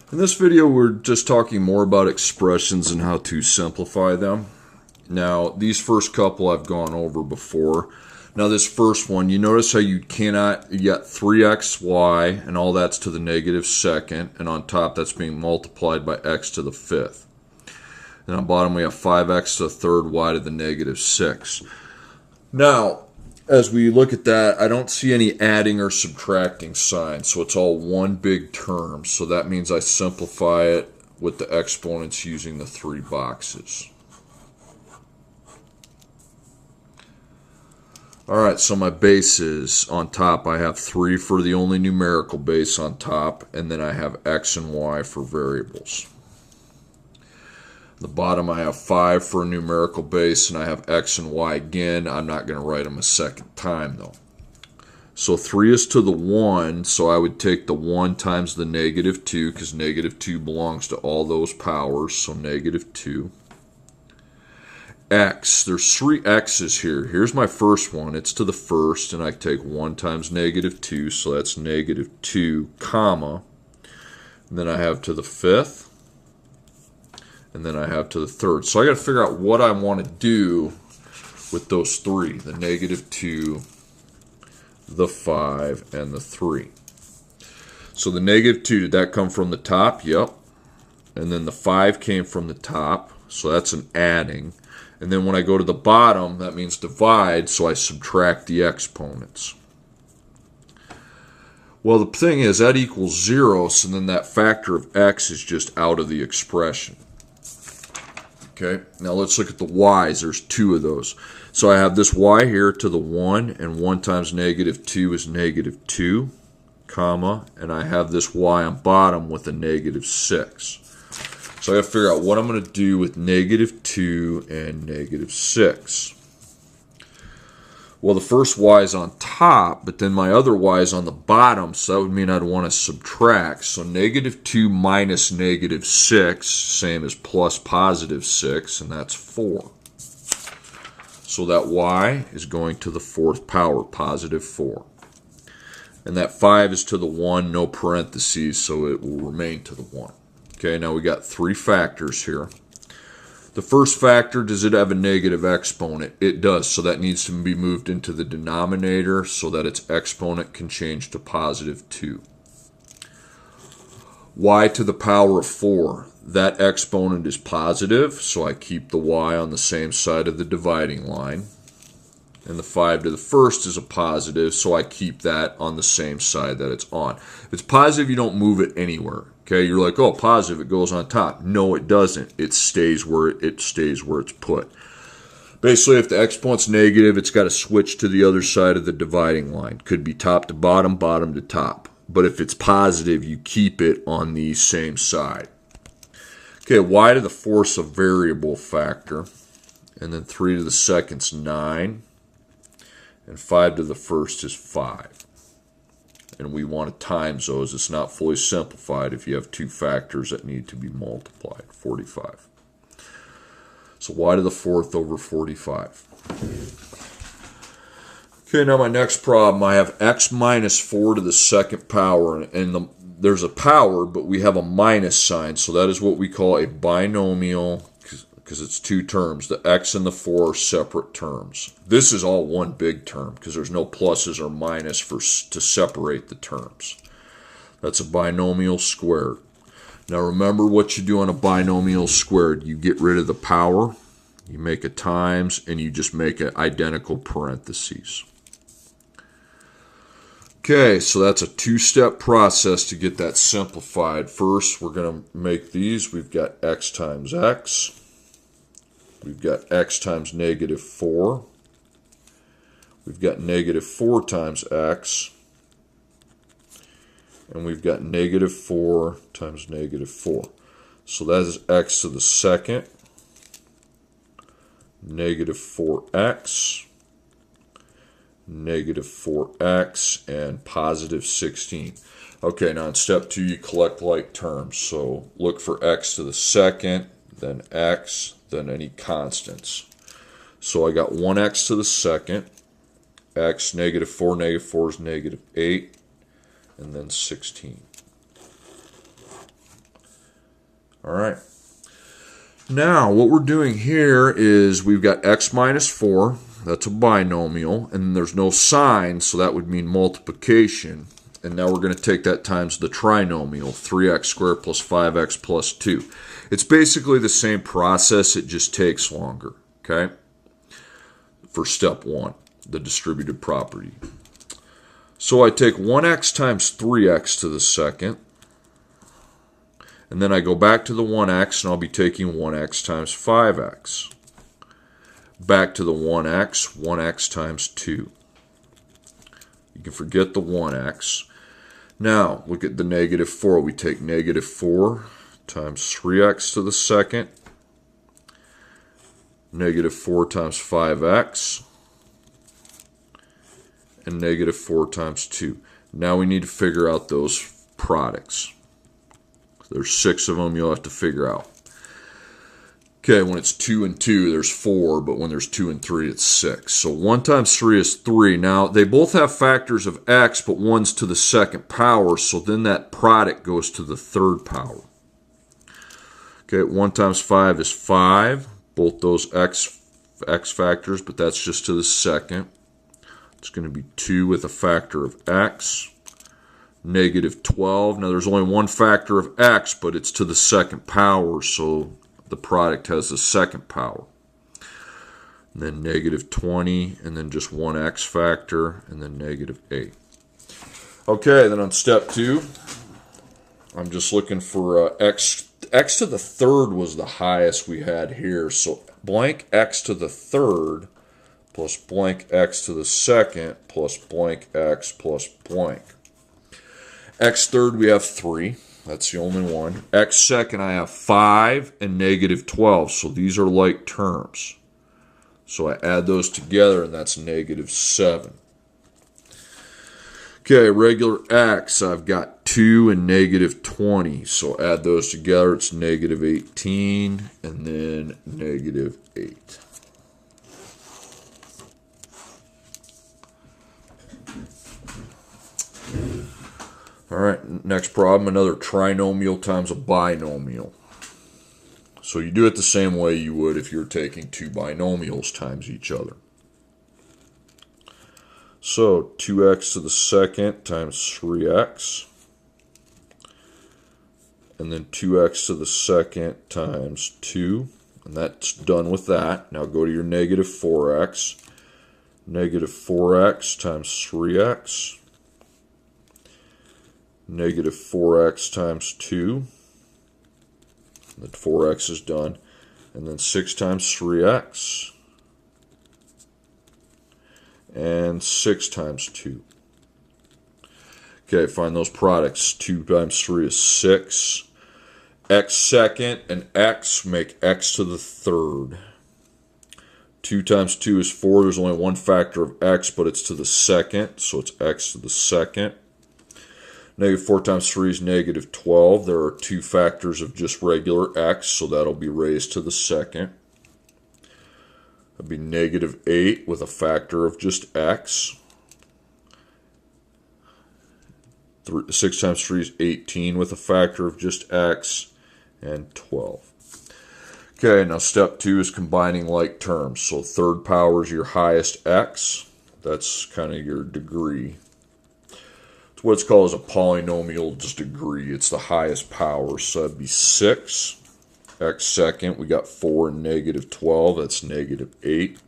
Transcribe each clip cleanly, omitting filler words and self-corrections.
In this video, we're just talking more about expressions and how to simplify them. Now, these first couple I've gone over before. Now, this first one, you notice how you got 3xy, and all that's to the negative second, and on top that's being multiplied by x to the fifth. And on bottom we have 5x to the third, y to the negative 6. Now, as we look at that, I don't see any adding or subtracting signs, so it's all one big term. So that means I simplify it with the exponents using the three boxes. Alright, so my bases on top, I have 3 for the only numerical base on top, and then I have x and y for variables. The bottom I have 5 for a numerical base, and I have x and y again. I'm not going to write them a second time though. So 3 is to the 1, so I would take the 1 times the negative 2, because negative 2 belongs to all those powers, so negative 2. X, there's 3 x's here. Here's my first one, it's to the first, and I take 1 times negative 2, so that's negative 2, comma. And then I have to the fifth, and then I have to the third. So I got to figure out what I want to do with those 3, the negative 2, the 5, and the 3. So the negative 2, did that come from the top? Yep. And then the 5 came from the top, so that's an adding. And then when I go to the bottom, that means divide, so I subtract the exponents. Well, the thing is, that equals 0, so then that factor of x is just out of the expression. Okay, now let's look at the y's. There's 2 of those. So I have this y here to the 1, and 1 times negative 2 is negative 2, comma, and I have this y on bottom with a negative 6. So I got to figure out what I'm going to do with negative 2 and negative 6. Well, the first y is on top, but then my other y is on the bottom, so that would mean I'd want to subtract. So negative 2 minus negative 6, same as plus positive 6, and that's 4. So that y is going to the 4th power, positive 4. And that 5 is to the 1, no parentheses, so it will remain to the 1. Okay, now we got 3 factors here. The first factor, does it have a negative exponent? It does, so that needs to be moved into the denominator so that its exponent can change to positive 2. Y to the power of 4, that exponent is positive, so I keep the y on the same side of the dividing line. And the 5 to the first is a positive, so I keep that on the same side that it's on. If it's positive, you don't move it anywhere. Okay, you're like, oh, positive, it goes on top. No, it doesn't. It stays where it's put. Basically, if the exponent's negative, it's got to switch to the other side of the dividing line. Could be top to bottom, bottom to top. But if it's positive, you keep it on the same side. Okay, y to the 4th is a variable factor. And then 3 to the 2nd is 9. And 5 to the 1st is 5. And we want to times those. It's not fully simplified if you have 2 factors that need to be multiplied. 45. So y to the 4th over 45. Okay, now my next problem, I have x minus 4 to the 2nd power. And there's a power, but we have a minus sign. So that is what we call a binomial, because it's 2 terms. The x and the 4 are separate terms. This is all one big term because there's no pluses or minus to separate the terms. That's a binomial squared. Now remember what you do on a binomial squared. You get rid of the power, you make a times, and you just make an identical parentheses. Okay, so that's a 2-step process to get that simplified. First, we're going to make these. We've got x times x. We've got x times negative 4. We've got negative 4 times x. And we've got negative 4 times negative 4. So that is x to the 2nd, negative 4x, negative 4x, and positive 16. Okay, now in step 2, you collect like terms. So look for x to the 2nd, then x, then any constants. So I got 1x to the 2nd, x, negative 4 is negative 8, and then 16. All right. Now, what we're doing here is we've got x minus 4. That's a binomial. And there's no sign, so that would mean multiplication. And now we're going to take that times the trinomial, 3x squared plus 5x plus 2. It's basically the same process. It just takes longer, okay? For step 1, the distributive property. So I take 1x times 3x to the second. And then I go back to the 1x, and I'll be taking 1x times 5x. Back to the 1x times 2. You can forget the 1x. Now, look at the negative 4. We take negative 4 times 3x to the second. Negative 4 times 5x. And negative 4 times 2. Now we need to figure out those products. There's 6 of them you'll have to figure out. Okay, when it's 2 and 2, there's 4, but when there's 2 and 3, it's 6. So 1 times 3 is 3. Now, they both have factors of x, but one's to the second power, so then that product goes to the third power. Okay, 1 times 5 is 5. Both those x factors, but that's just to the second. It's going to be 2 with a factor of x. Negative 12. Now, there's only one factor of x, but it's to the second power, so the product has the second power. And then negative 20, and then just one x factor, and then negative 8. Okay, then on step 2, I'm just looking for x. X to the third was the highest we had here, so blank x to the third plus blank x to the second plus blank x plus blank. X third, we have 3. That's the only one. X second, I have 5 and negative 12. So these are like terms. So I add those together, and that's negative 7. Okay, regular x, I've got 2 and negative 20. So add those together, it's negative 18 and then negative 8. All right, next problem, another trinomial times a binomial. So you do it the same way you would if you're taking 2 binomials times each other. So 2x to the second times 3x. And then 2x to the second times 2. And that's done with that. Now go to your negative 4x. Negative 4x times 3x. Negative 4x times 2. The 4x is done. And then 6 times 3x. And 6 times 2. Okay, find those products. 2 times 3 is 6. X second and x make x to the third. 2 times 2 is 4. There's only one factor of x, but it's to the second, so it's x to the second. Negative 4 times 3 is negative 12. There are 2 factors of just regular x, so that'll be raised to the second. That'd be negative 8 with a factor of just x. 6 times 3 is 18 with a factor of just x, and 12. Okay, now step 2 is combining like terms. So third power is your highest x. That's kind of your degree. It's what's called as a polynomial just degree. It's the highest power. So that'd be 6. X second, we got 4 and negative 12. That's negative 8.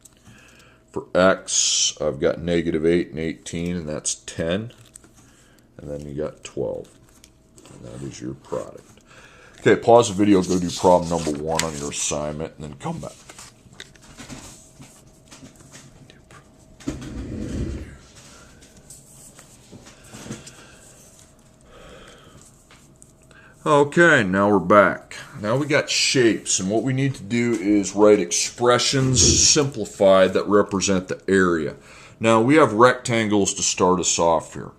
For x, I've got negative 8 and 18, and that's 10. And then you got 12. And that is your product. Okay, pause the video, go do problem number 1 on your assignment, and then come back. Okay, now we're back. Now we got shapes, and what we need to do is write expressions simplified that represent the area. Now we have rectangles to start us off here.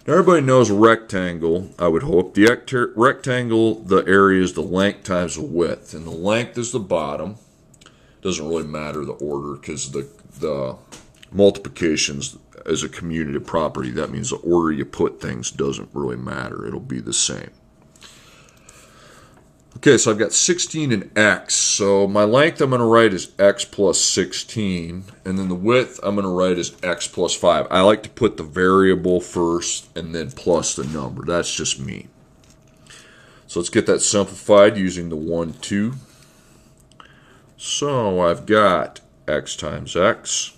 Now everybody knows a rectangle, I would hope. The rectangle, the area is the length times the width, and the length is the bottom. Doesn't really matter the order because the multiplications as a commutative property, that means the order you put things doesn't really matter. It'll be the same. Okay, so I've got 16 and x. So my length I'm going to write is x plus 16. And then the width I'm going to write is x plus 5. I like to put the variable first and then plus the number. That's just me. So let's get that simplified using the 1, 2. So I've got x times x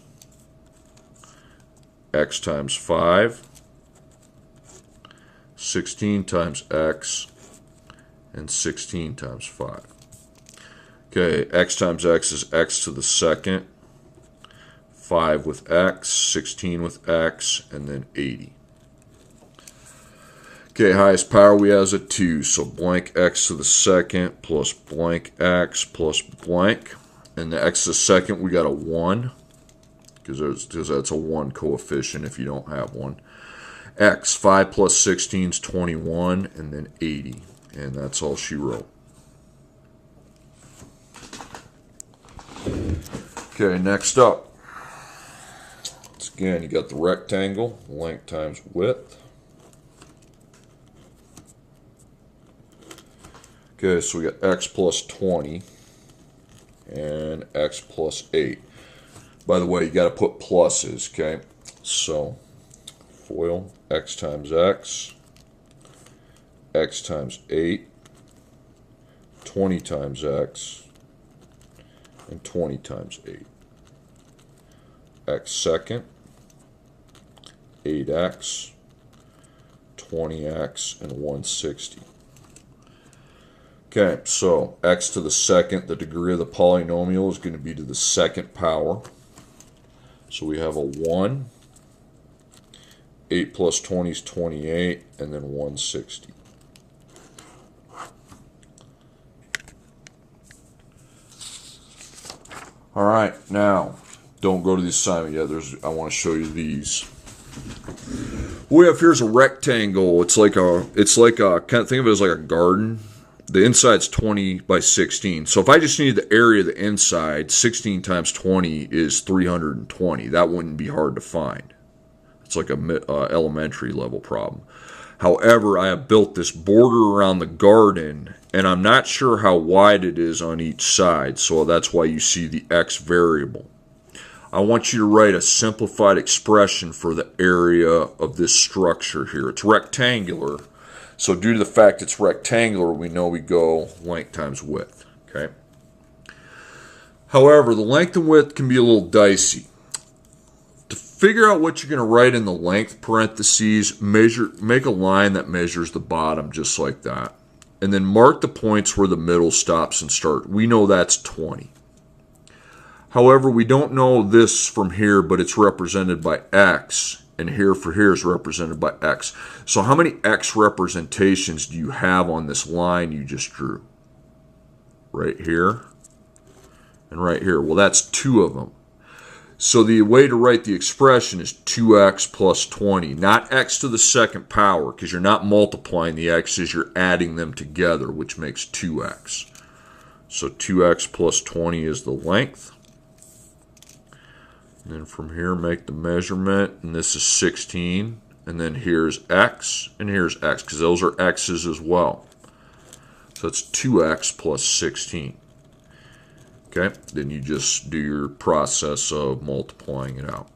times 5, 16 times x, and 16 times 5. Okay, x times x is x to the second, 5 with x, 16 with x, and then 80. Okay, highest power we have is a 2, so blank x to the second plus blank x plus blank. And the x to the second, we got a 1, because that's a 1 coefficient if you don't have one. X, 5 plus 16 is 21, and then 80. And that's all she wrote. Okay, next up. Once again, you got the rectangle, length times width. Okay, so we got x plus 20 and x plus 8. By the way, you got to put pluses, okay? So, FOIL, x times x times 8, 20 times x, and 20 times 8. X second, 8x, 20x, and 160. Okay, so x to the second, the degree of the polynomial is going to be to the second power. So we have a 1, 8 plus 20 is 28, and then 160. All right, now, don't go to the assignment yet. I want to show you these. We have here's a rectangle. It's like a kind of think of it as like a garden. The inside's 20 by 16. So if I just need the area of the inside, 16 times 20 is 320. That wouldn't be hard to find. It's like a elementary level problem. However, I have built this border around the garden, and I'm not sure how wide it is on each side, so that's why you see the x variable. I want you to write a simplified expression for the area of this structure here. It's rectangular. So due to the fact it's rectangular, we know we go length times width. Okay. However, the length and width can be a little dicey. To figure out what you're going to write in the length parentheses, make a line that measures the bottom just like that. And then mark the points where the middle stops and starts. We know that's 20. However, we don't know this from here, but it's represented by x. And here is represented by x. So how many x representations do you have on this line you just drew? Right here and right here. Well, that's 2 of them. So the way to write the expression is 2x plus 20, not x to the second power, because you're not multiplying the x's, you're adding them together, which makes 2x. So 2x plus 20 is the length. And then from here, make the measurement, and this is 16. And then here's x, and here's x, because those are x's as well. So it's 2x plus 16. Okay, then you just do your process of multiplying it out.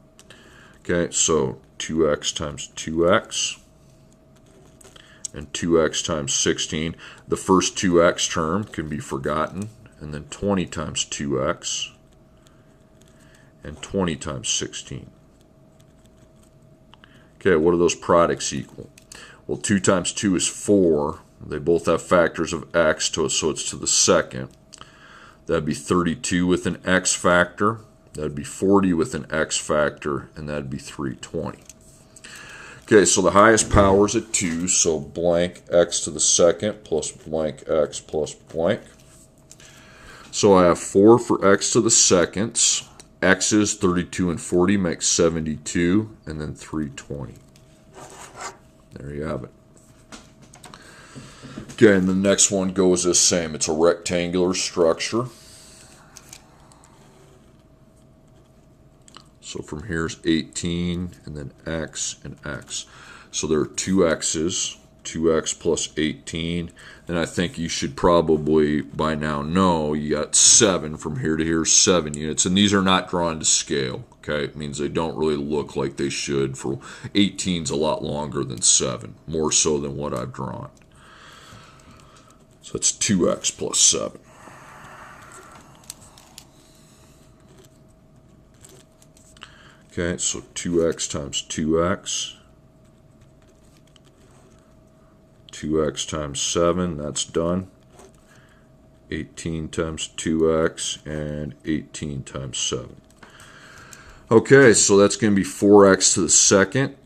Okay, so 2x times 2x, and 2x times 16. The first 2x term can be forgotten, and then 20 times 2x. And 20 times 16. Okay, what do those products equal? Well, 2 times 2 is 4. They both have factors of x, so it's to the second. That'd be 32 with an x factor. That'd be 40 with an x factor, and that'd be 320. Okay, so the highest power is at 2, so blank x to the second plus blank x plus blank. So I have 4 for x to the seconds. X's, 32 and 40 make 72, and then 320. There you have it. Okay, and the next one goes the same. It's a rectangular structure. So from here's 18, and then x and x. So there are 2 x's, 2x plus 18. And I think you should probably by now know you got 7 from here to here, 7 units. And these are not drawn to scale. Okay, it means they don't really look like they should. For 18's a lot longer than 7, more so than what I've drawn. So it's 2x plus 7. Okay, so 2x times 2x. 2x times 7, that's done. 18 times 2x and 18 times 7. Okay, so that's going to be 4x to the second.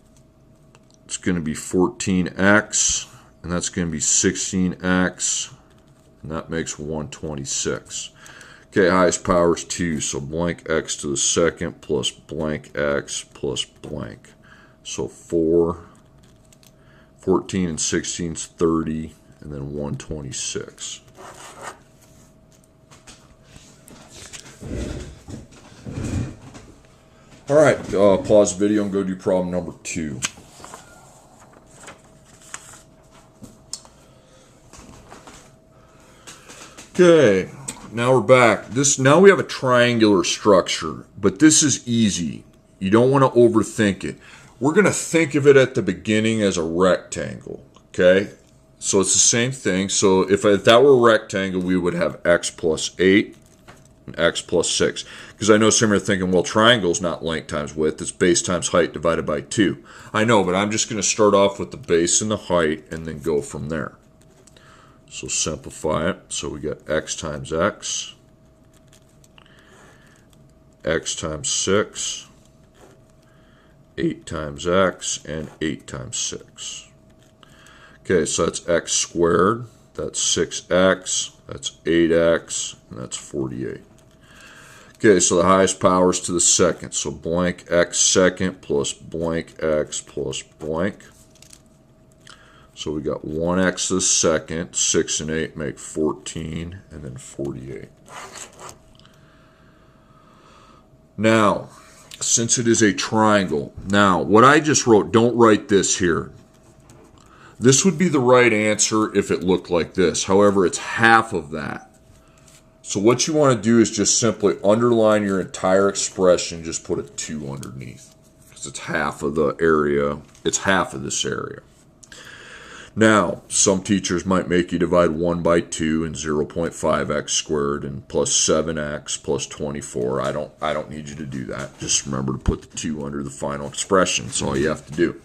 It's going to be 14x, and that's going to be 16x, and that makes 126. Okay, highest power is 2, so blank x to the second plus blank x plus blank. So 4, 14 and 16 is 30, and then 126. All right, pause the video and go do problem number 2. Okay, now we're back. Now we have a triangular structure, but this is easy. You don't want to overthink it. We're going to think of it at the beginning as a rectangle, okay? So it's the same thing. So if that were a rectangle, we would have x plus 8 and x plus 6. Because I know some are thinking, well, triangle is not length times width. It's base times height divided by 2. I know, but I'm just going to start off with the base and the height and then go from there. So simplify it. So we got x times x, x times 6, 8 times x, and 8 times 6. Okay, so that's x squared, that's 6x, that's 8x, and that's 48. Okay, so the highest power is to the second. So blank x second plus blank x plus blank. So we got 1x to the second, 6 and 8 make 14, and then 48. Now, since it is a triangle, now what I just wrote, don't write this here. This would be the right answer if it looked like this. However, it's half of that. So what you want to do is just simply underline your entire expression, just put a 2 underneath. Because it's half of the area, it's half of this area. Now, some teachers might make you divide 1 by 2 and 0.5x squared and plus 7x plus 24. I don't need you to do that. Just remember to put the 2 under the final expression. That's all you have to do.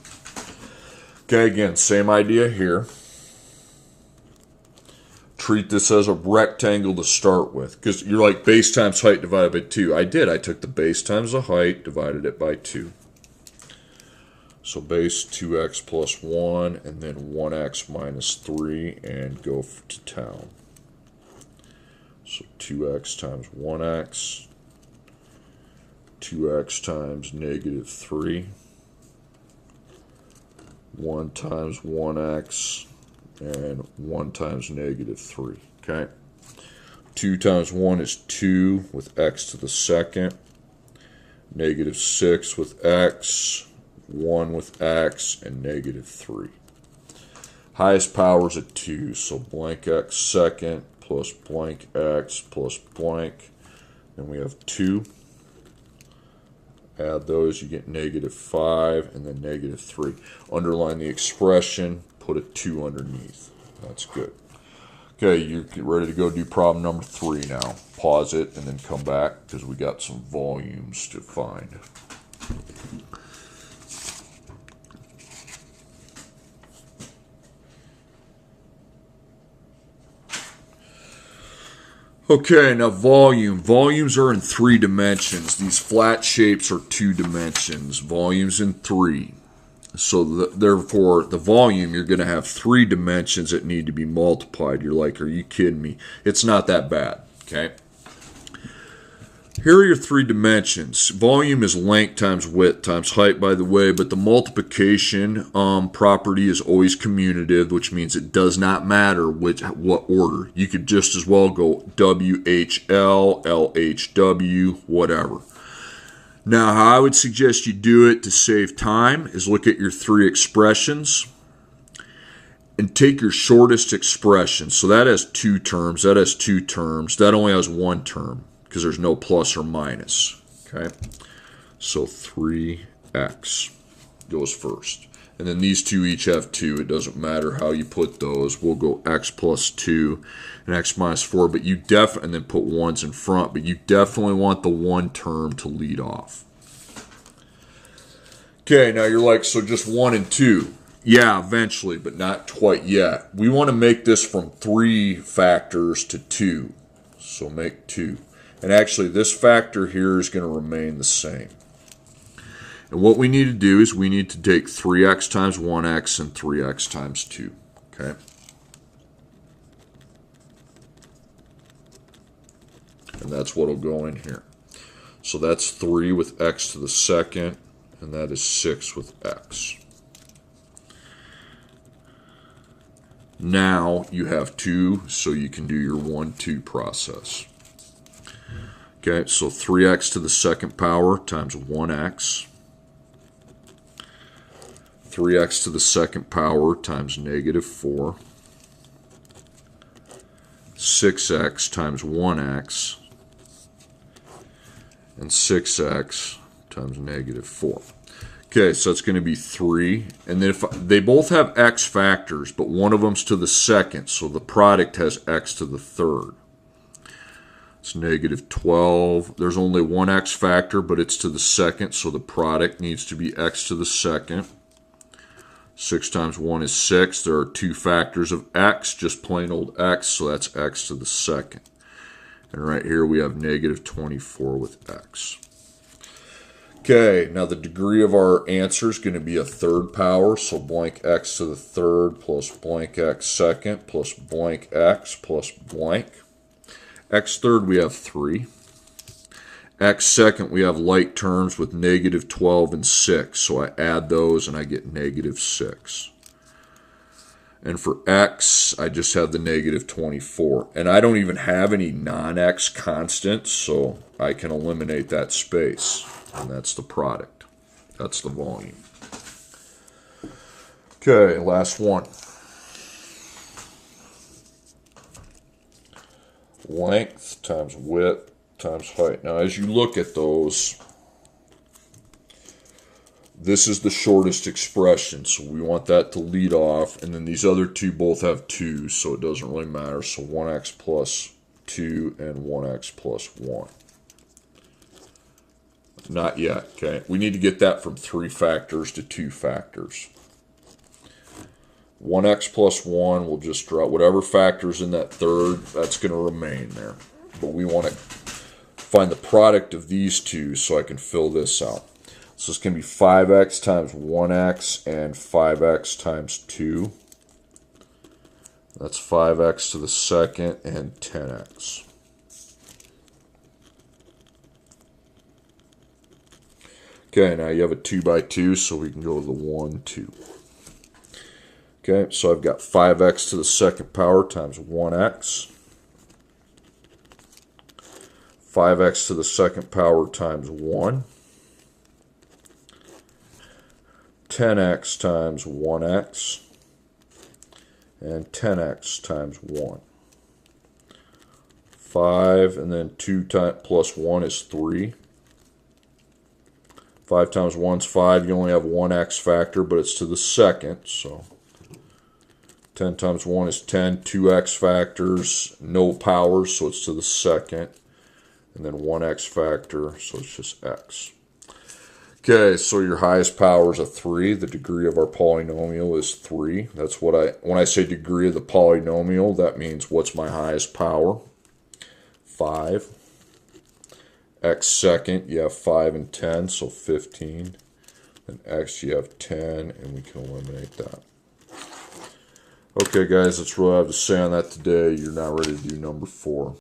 Okay, again, same idea here. Treat this as a rectangle to start with. Because you're like base times height divided by 2. I did. I took the base times the height, divided it by 2. So base 2x plus 1, and then 1x minus 3, and go to town. So 2x times 1x, 2x times negative 3, 1 times 1x, and 1 times negative 3. Okay? 2 times 1 is 2 with x to the second, negative 6 with x, 1 with x, and negative 3. Highest power is at 2, so blank x second plus blank x plus blank. Then we have 2. Add those, you get negative 5, and then negative 3. Underline the expression, put a 2 underneath. That's good. Okay, you're ready to go do problem number 3 now. Pause it and then come back because we got some volumes to find. Okay, now volume. Volumes are in 3 dimensions. These flat shapes are 2 dimensions. Volumes in 3. So therefore, the volume, you're going to have 3 dimensions that need to be multiplied. You're like, are you kidding me? It's not that bad, okay? Here are your 3 dimensions. Volume is length times width times height, by the way, but the multiplication property is always commutative, which means it does not matter what order. You could just as well go WHL, LHW, whatever. Now, how I would suggest you do it to save time is look at your 3 expressions and take your shortest expression. So that has two terms. That has two terms. That only has one term because there's no plus or minus. Okay? So 3x goes first. And then these two each have 2. It doesn't matter how you put those. We'll go x plus 2 and x minus 4. But you and then put 1s in front. But you definitely want the one term to lead off. Okay, now you're like, so just 1 and 2. Yeah, eventually, but not quite yet. We want to make this from 3 factors to 2. So make 2. And actually, this factor here is going to remain the same. And what we need to do is we need to take 3x times 1x and 3x times 2. Okay? And that's what will go in here. So that's 3 with x to the second, and that is 6 with x. Now you have 2, so you can do your 1, 2 process. Okay, so 3x to the second power times 1x. 3x to the second power times negative 4. 6x times 1x. And 6x times negative 4. Okay, so it's going to be 3. And then if they both have x factors, but one of them's to the second, so the product has x to the third. It's negative 12. There's only one x factor, but it's to the second, so the product needs to be x to the second. 6 times 1 is 6. There are 2 factors of x, just plain old x, so that's x to the second. And right here we have negative 24 with x. Okay, now the degree of our answer is going to be a third power, so blank x to the third plus blank x second plus blank x plus blank. X third we have 3. X second we have like terms with negative 12 and 6, so I add those and I get negative 6. And for x, I just have the negative 24. And I don't even have any non-x constants, so I can eliminate that space. And that's the product. That's the volume. Okay, last one. Length times width times height. Now, as you look at those, this is the shortest expression, so we want that to lead off. And then these other two both have 2, so it doesn't really matter. So 1x plus 2 and 1x plus 1. Not yet, okay? We need to get that from 3 factors to 2 factors. 1x plus 1 will just drop whatever factor's in that third, that's going to remain there. But we want to find the product of these two so I can fill this out. So it's going to be 5x times 1x and 5x times 2. That's 5x to the second and 10x. Okay, now you have a 2 by 2, so we can go to the 1, 2. Okay, so I've got 5x to the second power times 1x. 5x to the second power times 1. 10x times 1x. And 10x times 1. 5, and then 2 plus 1 is 3. 5 times 1 is 5. You only have one x factor, but it's to the second. So 10 times 1 is 10. 2 x factors, no powers, so it's to the second. And then 1 x factor, so it's just x. Okay, so your highest power is a 3. The degree of our polynomial is 3. That's what when I say degree of the polynomial, that means what's my highest power? 5. X second, you have 5 and 10, so 15. And x, you have 10, and we can eliminate that. Okay, guys, that's what I have to say on that today. You're now ready to do number 4.